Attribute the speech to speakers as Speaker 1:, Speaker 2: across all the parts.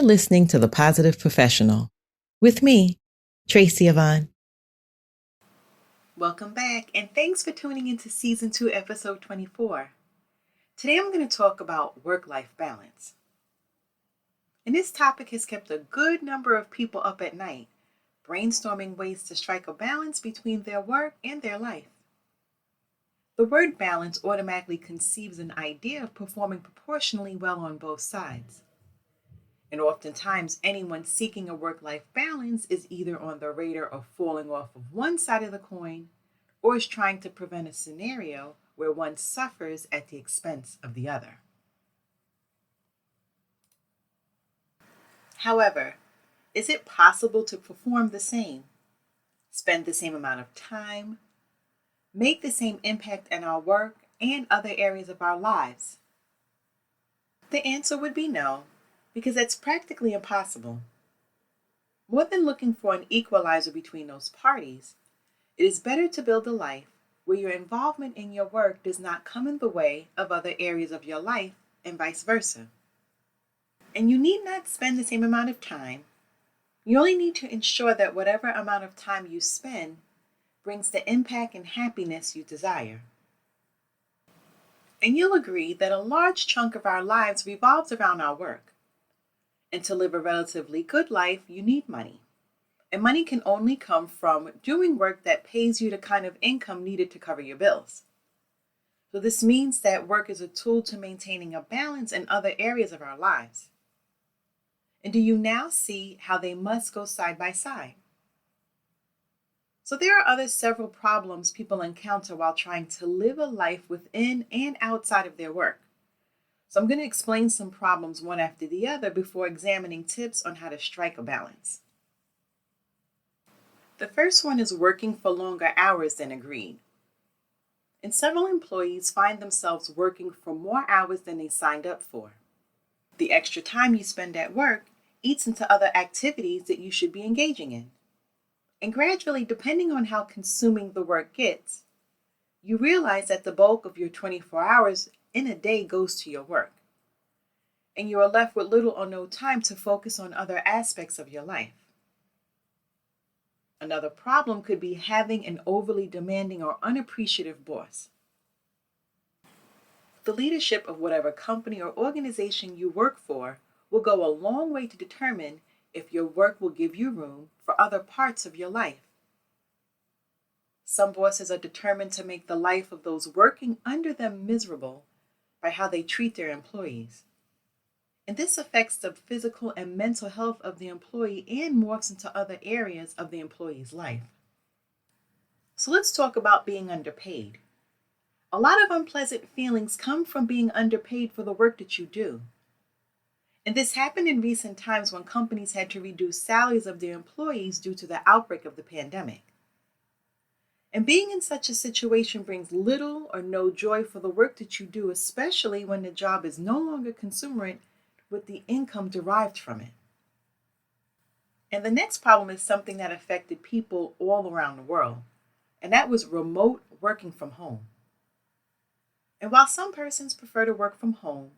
Speaker 1: You're listening to The Positive Professional with me, Tracy Yvonne.
Speaker 2: Welcome back, and thanks for tuning into Season 2, Episode 24. Today I'm going to talk about work-life balance. And this topic has kept a good number of people up at night, brainstorming ways to strike a balance between their work and their life. The word balance automatically conceives an idea of performing proportionally well on both sides. And oftentimes, anyone seeking a work-life balance is either on the radar of falling off of one side of the coin or is trying to prevent a scenario where one suffers at the expense of the other. However, is it possible to perform the same, spend the same amount of time, make the same impact in our work and other areas of our lives? The answer would be no, because that's practically impossible. More than looking for an equalizer between those parties, it is better to build a life where your involvement in your work does not come in the way of other areas of your life and vice versa. And you need not spend the same amount of time. You only need to ensure that whatever amount of time you spend brings the impact and happiness you desire. And you'll agree that a large chunk of our lives revolves around our work. And to live a relatively good life, you need money. And money can only come from doing work that pays you the kind of income needed to cover your bills. So this means that work is a tool to maintaining a balance in other areas of our lives. And do you now see how they must go side by side? So there are several problems people encounter while trying to live a life within and outside of their work. So I'm going to explain some problems one after the other before examining tips on how to strike a balance. The first one is working for longer hours than agreed. And several employees find themselves working for more hours than they signed up for. The extra time you spend at work eats into other activities that you should be engaging in. And gradually, depending on how consuming the work gets, you realize that the bulk of your 24 hours in a day goes to your work. And you are left with little or no time to focus on other aspects of your life. Another problem could be having an overly demanding or unappreciative boss. The leadership of whatever company or organization you work for will go a long way to determine if your work will give you room for other parts of your life. Some bosses are determined to make the life of those working under them miserable by how they treat their employees. And this affects the physical and mental health of the employee and morphs into other areas of the employee's life. So let's talk about being underpaid. A lot of unpleasant feelings come from being underpaid for the work that you do. And this happened in recent times when companies had to reduce salaries of their employees due to the outbreak of the pandemic. And being in such a situation brings little or no joy for the work that you do, especially when the job is no longer commensurate with the income derived from it. And the next problem is something that affected people all around the world, and that was remote working from home. And while some persons prefer to work from home,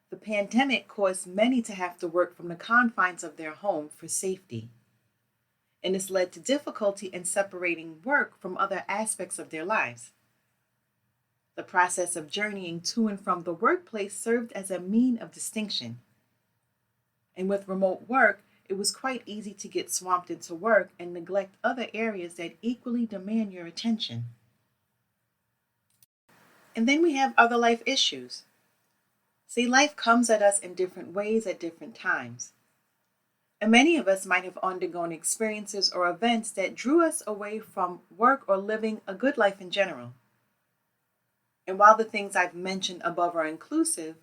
Speaker 2: the pandemic caused many to have to work from the confines of their home for safety. And this led to difficulty in separating work from other aspects of their lives. The process of journeying to and from the workplace served as a mean of distinction. And with remote work, it was quite easy to get swamped into work and neglect other areas that equally demand your attention. And then we have other life issues. See, life comes at us in different ways at different times. And many of us might have undergone experiences or events that drew us away from work or living a good life in general. And while the things I've mentioned above are inclusive,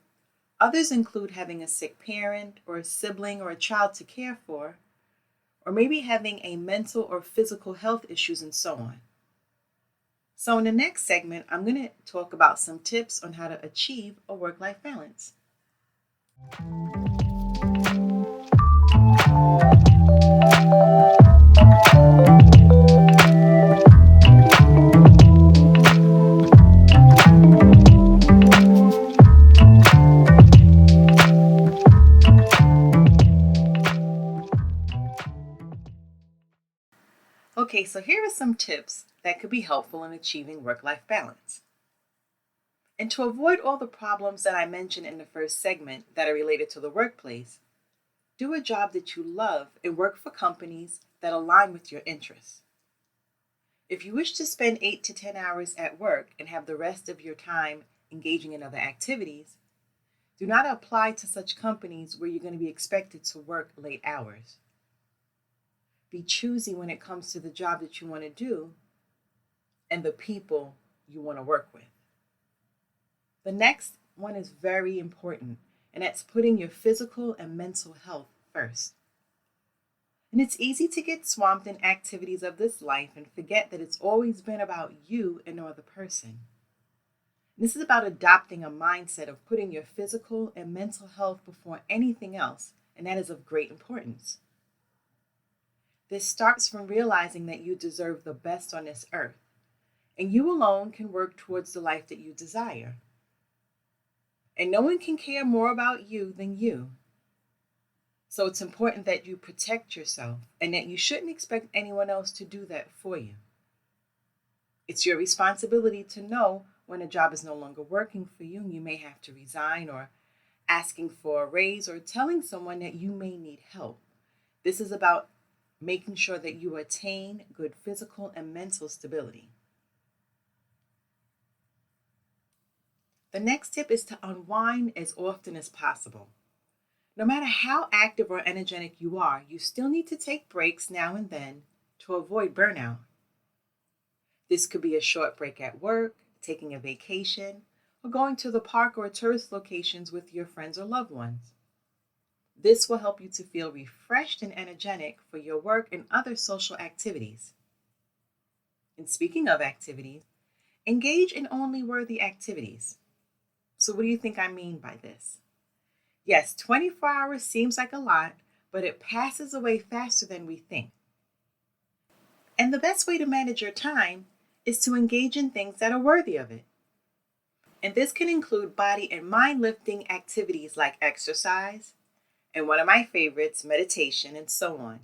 Speaker 2: others include having a sick parent or a sibling or a child to care for, or maybe having a mental or physical health issues and so on. So in the next segment, I'm going to talk about some tips on how to achieve a work-life balance. Okay, so here are some tips that could be helpful in achieving work-life balance. And to avoid all the problems that I mentioned in the first segment that are related to the workplace, do a job that you love and work for companies that align with your interests. If you wish to spend 8 to 10 hours at work and have the rest of your time engaging in other activities, do not apply to such companies where you're going to be expected to work late hours. Be choosy when it comes to the job that you want to do and the people you want to work with. The next one is very important, and that's putting your physical and mental health first. And it's easy to get swamped in activities of this life and forget that it's always been about you and no other person. This is about adopting a mindset of putting your physical and mental health before anything else, and that is of great importance. This starts from realizing that you deserve the best on this earth, and you alone can work towards the life that you desire. And no one can care more about you than you. So it's important that you protect yourself and that you shouldn't expect anyone else to do that for you. It's your responsibility to know when a job is no longer working for you and you may have to resign, or asking for a raise, or telling someone that you may need help. This is about making sure that you attain good physical and mental stability. The next tip is to unwind as often as possible. No matter how active or energetic you are, you still need to take breaks now and then to avoid burnout. This could be a short break at work, taking a vacation, or going to the park or tourist locations with your friends or loved ones. This will help you to feel refreshed and energetic for your work and other social activities. And speaking of activities, engage in only worthy activities. So what do you think I mean by this? Yes, 24 hours seems like a lot, but it passes away faster than we think. And the best way to manage your time is to engage in things that are worthy of it. And this can include body and mind lifting activities like exercise, and one of my favorites, meditation, and so on.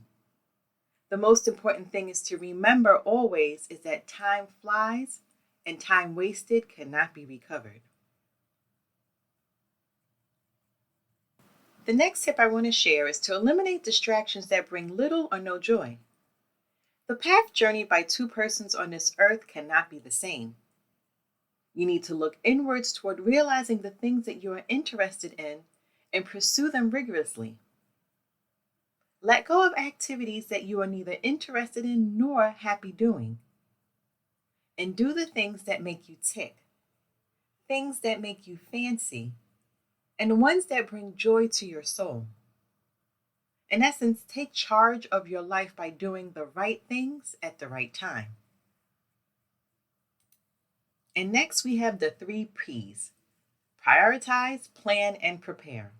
Speaker 2: The most important thing is to remember always is that time flies and time wasted cannot be recovered. The next tip I want to share is to eliminate distractions that bring little or no joy. The path journeyed by two persons on this earth cannot be the same. You need to look inwards toward realizing the things that you are interested in and pursue them rigorously. Let go of activities that you are neither interested in nor happy doing. And do the things that make you tick, things that make you fancy, and the ones that bring joy to your soul. In essence, take charge of your life by doing the right things at the right time. And next we have the 3 P's: prioritize, plan, and prepare.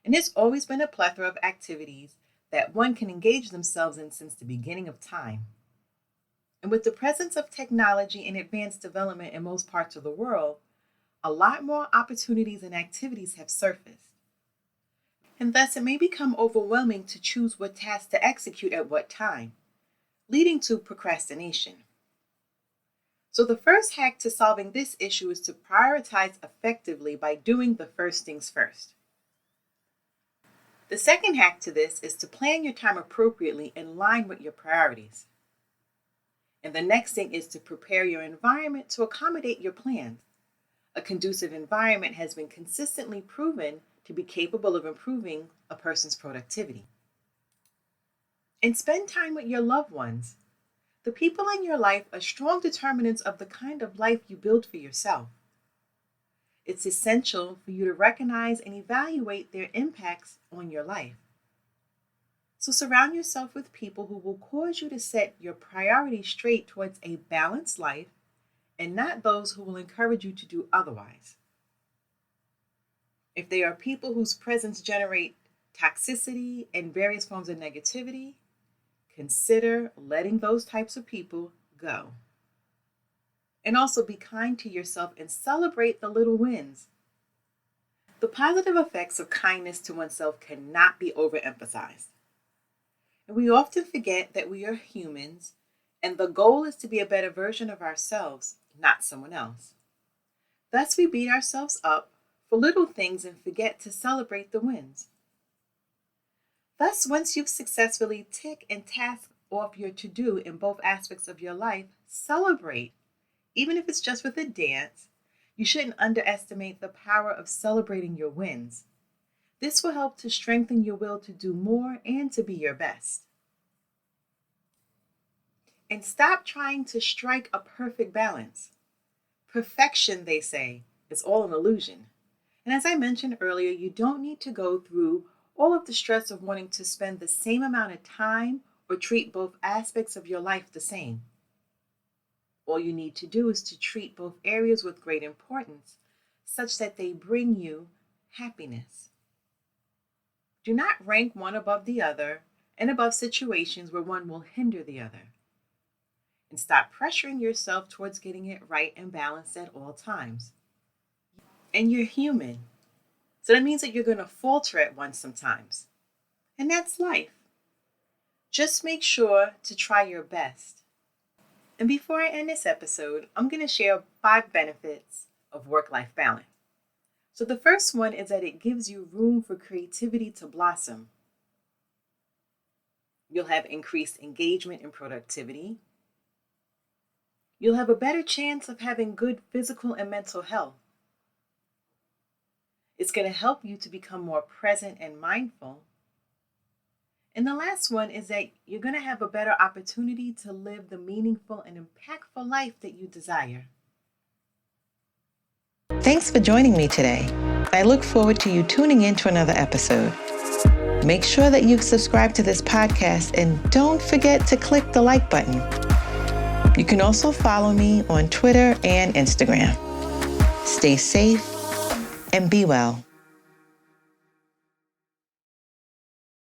Speaker 2: And there's always been a plethora of activities that one can engage themselves in since the beginning of time. And with the presence of technology and advanced development in most parts of the world, a lot more opportunities and activities have surfaced. And thus it may become overwhelming to choose what tasks to execute at what time, leading to procrastination. So the first hack to solving this issue is to prioritize effectively by doing the first things first. The second hack to this is to plan your time appropriately in line with your priorities. And the next thing is to prepare your environment to accommodate your plans. A conducive environment has been consistently proven to be capable of improving a person's productivity. And spend time with your loved ones. The people in your life are strong determinants of the kind of life you build for yourself. It's essential for you to recognize and evaluate their impacts on your life. So surround yourself with people who will cause you to set your priorities straight towards a balanced life, and not those who will encourage you to do otherwise. If they are people whose presence generate toxicity and various forms of negativity, consider letting those types of people go. And also be kind to yourself and celebrate the little wins. The positive effects of kindness to oneself cannot be overemphasized. And we often forget that we are humans, and the goal is to be a better version of ourselves, not someone else. Thus, we beat ourselves up for little things and forget to celebrate the wins. Thus, once you've successfully ticked and tasked off your to-do in both aspects of your life, celebrate. Even if it's just with a dance, you shouldn't underestimate the power of celebrating your wins. This will help to strengthen your will to do more and to be your best. And stop trying to strike a perfect balance. Perfection, they say, is all an illusion. And as I mentioned earlier, you don't need to go through all of the stress of wanting to spend the same amount of time or treat both aspects of your life the same. All you need to do is to treat both areas with great importance, such that they bring you happiness. Do not rank one above the other and above situations where one will hinder the other. And stop pressuring yourself towards getting it right and balanced at all times. And you're human, so that means that you're going to falter at once sometimes. And that's life. Just make sure to try your best. And before I end this episode, I'm going to share 5 benefits of work-life balance. So the first one is that it gives you room for creativity to blossom. You'll have increased engagement and productivity. You'll have a better chance of having good physical and mental health. It's going to help you to become more present and mindful. And the last one is that you're going to have a better opportunity to live the meaningful and impactful life that you desire.
Speaker 1: Thanks for joining me today. I look forward to you tuning in to another episode. Make sure that you've subscribed to this podcast and don't forget to click the like button. You can also follow me on Twitter and Instagram. Stay safe and be well.